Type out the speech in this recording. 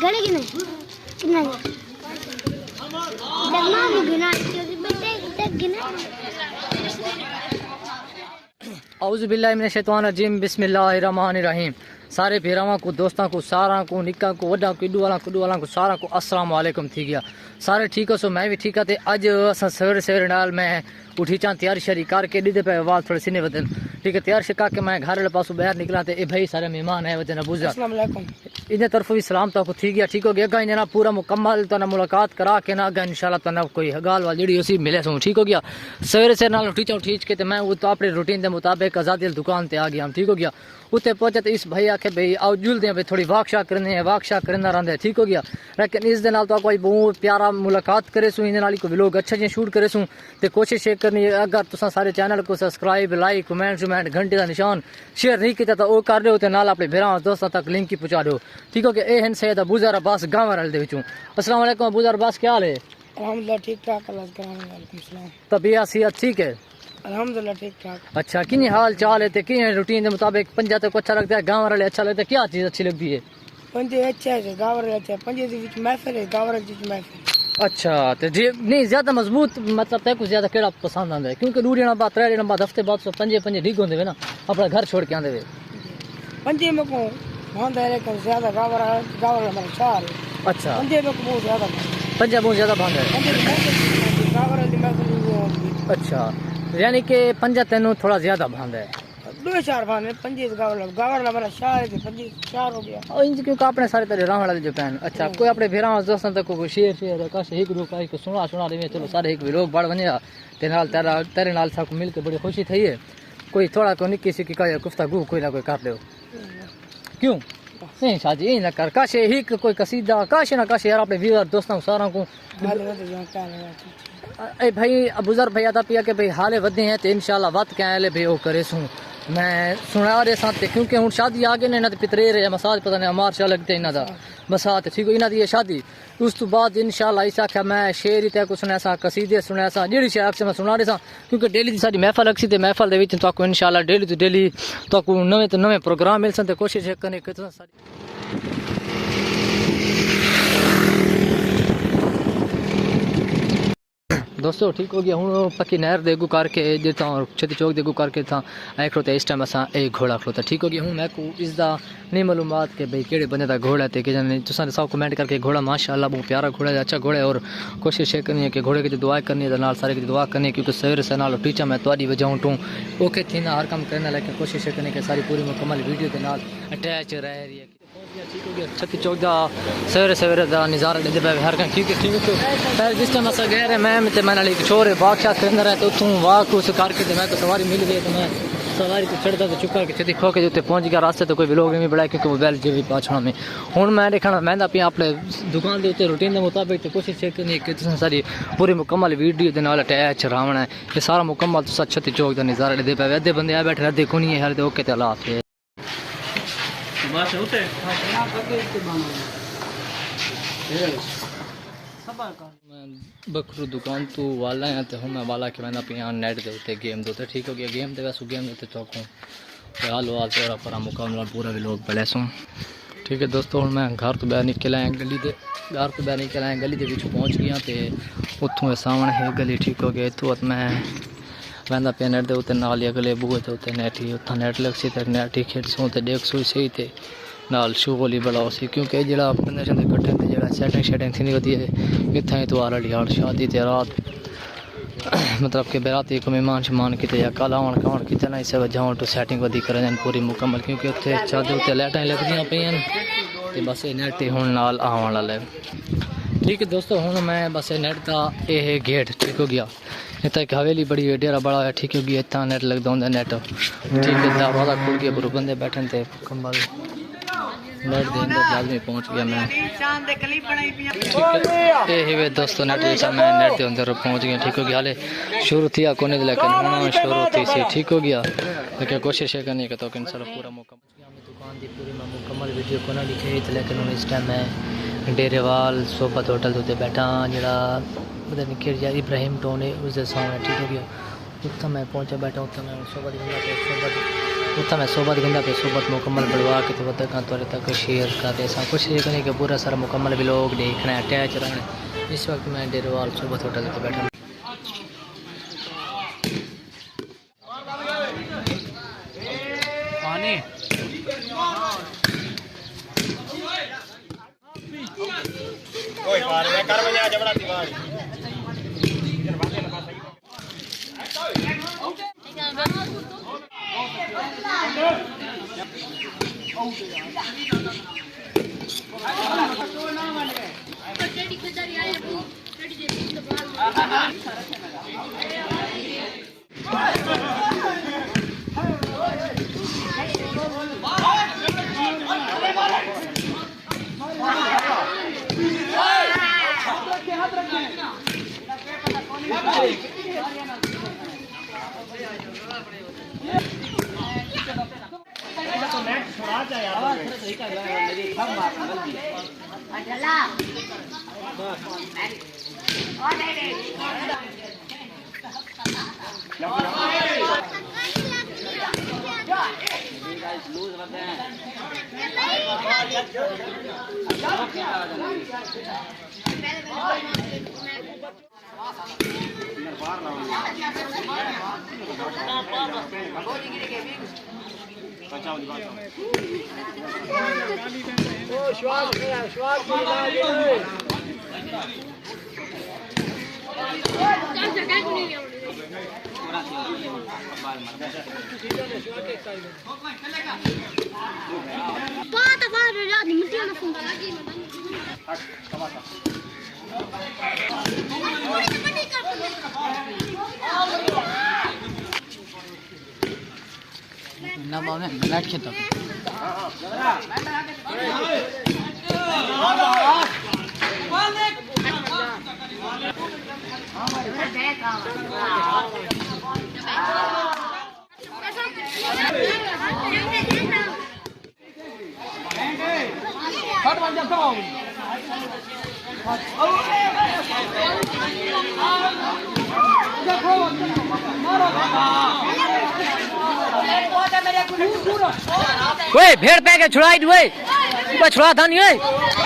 घड़े किने कितना दगना भी गिना बेटे तक गिना औज़ु बिल्लाहि मिनश शैतानिर रजीम बिस्मिल्लाहिर रहमानिर रहीम। सारे भेरावां को दोस्तां को सारा को निक्का को वड्डा को इडू वाला को सारा को अस्सलाम वालेकुम थी गया। सारे ठीक हो सो मैं भी ठीक है। अज अस सवेरे सवेरे नाल मैं उठी चा तैयारी शरी करके ॾिदे पे आवाज़ थोड़े सीने वधन ठीक है। तैयार शिका के मैं घर वाले पासों बाहर निकला तो भाई सारे मेहमान है वजन अबूजा अस्सलाम वालेकुम इन तरफ भी सलाम तक थी गया ठीक हो गया। अगर इन्हें पूरा मुकम्मल तो मुलाकात करा के ना अगर इंशाल्लाह तो कोई गाल वाल जी उसी मिले सो ठीक हो गया। सवेरे से नाल उठी चाऊँ ठीक के तो मैं वो तो अपने रूटीन के मुताबिक आज़ादी दुकान पर आ गया ठीक हो गया। उत्ते पहुंचे तो इस भाई आखे भाई आओ जुलते हैं भाई थोड़ी वाकशा करने हैं वाकशा करना रहता है ठीक हो गया। लेकिन इस दिन तो कोई बहुत प्यारा मुलाकात करे सूँ इन कोई लोग अच्छा जी शूट करे सूँ तो कोशिश ये करनी है अगर तुम सारे चैनल को सब्सक्राइब लाइक कमेंट शमेंट घंटे का निशान शेयर नहीं किया तो वो कर दो तो नाल अपने भेरा दोस्तों तक लिंक ही पहुँचा दो ठीक हो गया। ए हैं सैयद अबूज़र अब्बास गाँव वाले अस्सलाम वालेकुम अबूज़र अब्बास क्या हाल है? अल्हम्दुलिल्लाह ठीक ठाक अल्लाह का वालेकुम सलाम। तबीयत सेहत ठीक है? अल्हम्दुलिल्लाह ठीक ठाक। अच्छा किन हाल चाल है तो कि रूटीन के मुताबिक पंजाब को अच्छा लगता है गाँव वाले अच्छा लगता है क्या चीज़ अच्छी लगती है? पंजे अच्छा है गाँव वाले अच्छा है पंजे के बीच महफिल है गाँव वाले बीच महफिल। अच्छा तो जी नहीं ज्यादा मजबूत मतलब तक ज्यादा केड़ा पसंद आता है क्योंकि 2 दिन बाद 3 दिन बाद हफ्ते बाद तो पंजे ठीक होंगे ना अपना घर छोड़ के आते हुए पंजे में को भांदा है लेकिन ज्यादा गाँव वाला हमारा शहर है। अच्छा पंजे में को बहुत ज्यादा पंजाब बहुत ज्यादा भांदा है। गाँव वाले महफिल अच्छा यानी कि पंजा तेनों थोड़ा ज्यादा भांदा है 2-4 भांदे पंजे गाँव वाला हमारा शहर है पंजे शहर हो गया और इन क्योंकि अपने सारे तेरे रहने वाले जो पैन अच्छा कोई अपने भेरा दोस्तों तक कोई शेयर काश एक ग्रुप आई को सुना रहे चलो सारे एक भी लोग बढ़ बने तेरे नाल सब मिल के बड़ी खुशी थी है। कोई थोड़ा को निक्की सी का गुफ्तगू कोई ना कोई कर लो क्यों नहीं शादी यही ना कर काश ही कोई कसीदा काश ना काश यार अपने व्यूअर दोस्तों सारा को ए भाई अबूज़र भाई आता पिया के भाई हाले वधे हैं तो इंशाल्लाह वत के आए भाई वो करे सूँ मैं सुना रहे साथ क्योंकि हूँ शादी आ गए ना तो पितरे रहे मसाज पता नहीं अमार शाह लगते इन्हों का मसात ठीक हो इन्हों की शादी उस तो बाद इंशाल्लाह इस आख्या मैं शेर ही तक सुना सा कसीदे सुना सा जी शे अक्सर मैं सुना रहा सा क्योंकि डेली की सारी महफल अक्सी तो महफल के इंशाल्लाह डेली तो डेली तो नवे प्रोग्राम मिल सन कोशिश करने सारी दोस्तों ठीक हो गया हूँ पक्की नहर देगू करके जिता छती चौक देगू करके था आए खड़ोते इस टाइम असा एक घोड़ा खड़ोता ठीक हो गया हूँ मैं को इसका नहीं मालूमात के भाई केड़े बंदे का घोड़ा है कि जाने तुम सब कमेंट करके घोड़ा माशाल्लाह बहुत प्यारा घोड़ा है अच्छा घोड़ा है। और कोशिश ये करनी है कि घोड़े की दुआ करनी है नाल सारे की दुआ करनी है क्योंकि सवेरे से नाल टीचा मैं थोड़ी वजह टूँ ओके थी ना हर काम करना लेकिन कोशिश ये करनी कि सारी पूरी मुकम्मल वीडियो के नाल अटैच रह रही है ठीक हो गया। छत्ती चौक का सवेरे सवेरे का नज़ारा देते पे हर कहीं ठीक है तो पहले जिस टाइम असा गए मैं तो मैंने एक छोर है बादशाह के अंदर है तो उतों वाक उस करके तो मैं तो सवारी मिल गई तो मैं सवारी को चढ़ता तो चुका के छत्ती खो के उत्ते पहुँच गया रास्ते तो कोई भी लोग नहीं बढ़ाया क्योंकि मोबाइल जो भी पाछड़ा में हूँ मैं देखना मैं अपनी अपने दुकान के उत्ते रूटीन के मुताबिक तो कोशिश करनी है कि तुम सारी पूरी मुकम्मल वीडियो के नाल अटैच रावना है ये सारा मुकम्मल तुम छत्ती चौक का नज़ारा देते पे अद्धे बंदे आ बैठे अद्धे को नहीं है हर ओके तो हालात है बकरू दुकान तो वाला है तो मैं वाला के मैं अपने यहाँ नेट के उत्ते गेम दो ठीक हो गया गेम तो वैसे गेम देते चौकों हाल वाल तेरा पर मुकाबला पूरा भी लोग पड़े सूँ ठीक है। दोस्तों हूँ मैं घर तो बाहर निकल आया गली के घर तो बाहर निकल आया गली के पहुँच गया तो उत्थों सामने है गली ठीक हो गया इतों मैं वह पे नेट के उत्ते नाल अगले बूहे के उत्ते नेट ही उत्थां नेट लग सी नेट ही खेड सूँ तो देख सूँ सही थे नाल शू वाली बड़ा सी क्योंकि जो बंदे शंदे कट्ठे थे जो सैटिंग शैटिंग थी होती है इतना इतवार वाली हाल शादी ते रात मतलब कि बराती को मेहमान शमान किते या कल आवन खावन किते ना इस वजह तो सैटिंग वधी कर पूरी मुकम्मल क्योंकि उत्थे चादर उत्ते लाइटां लगदियां पईयां ते बस ये नेट हुण नाल आवन वाला है ठीक है। दोस्तों हूँ मैं बस नेट का यह गेट ठीक हो गया इतना एक हवेली बड़ी है डेरा बड़ा है ठीक हो गया इतना नेट लगता होंगे नेट ठीक है दरवाज़ा खुल गया पूरे बंदे बैठे थे कम्बल नेट के अंदर लाजमी पहुँच गया मैं ठीक है दोस्तों नेट जैसा मैं नेट के अंदर पहुँच गया ठीक हो गया हाले शुरू थी कोने लेकिन होना शुरू थी सी ठीक हो गया लेकिन कोशिश है करनी है तो सर पूरा मौका दुकान की पूरी मैं मुकम्मल वीडियो को ना दिखाई लेकिन हूँ इस टाइम मैं डेरेवाल सोबत होटल उत्ते बैठा जरा पता नहीं कि इब्राहिम टोन है उसके सामने ठीक हो गया उत्तर मैं पहुँचा बैठा उत्तर मैं सोबत उतना मैं सोबत गिंदा पे सोबत मुकम्मल बढ़वा के तो तक तौर तक शेयर कर दे सा कोशिश करने के पूरा सारा मुकम्मल व्लॉग देखना है अटैच रहना। इस वक्त मैं डेरोवाल सोबत होटल पे बैठा पानी कोई पार में कर बजा जबड़ा दीवार ना बाने बैठ के तक वे भेड़ पे के छुड़ाई दुए छुड़ा था नहीं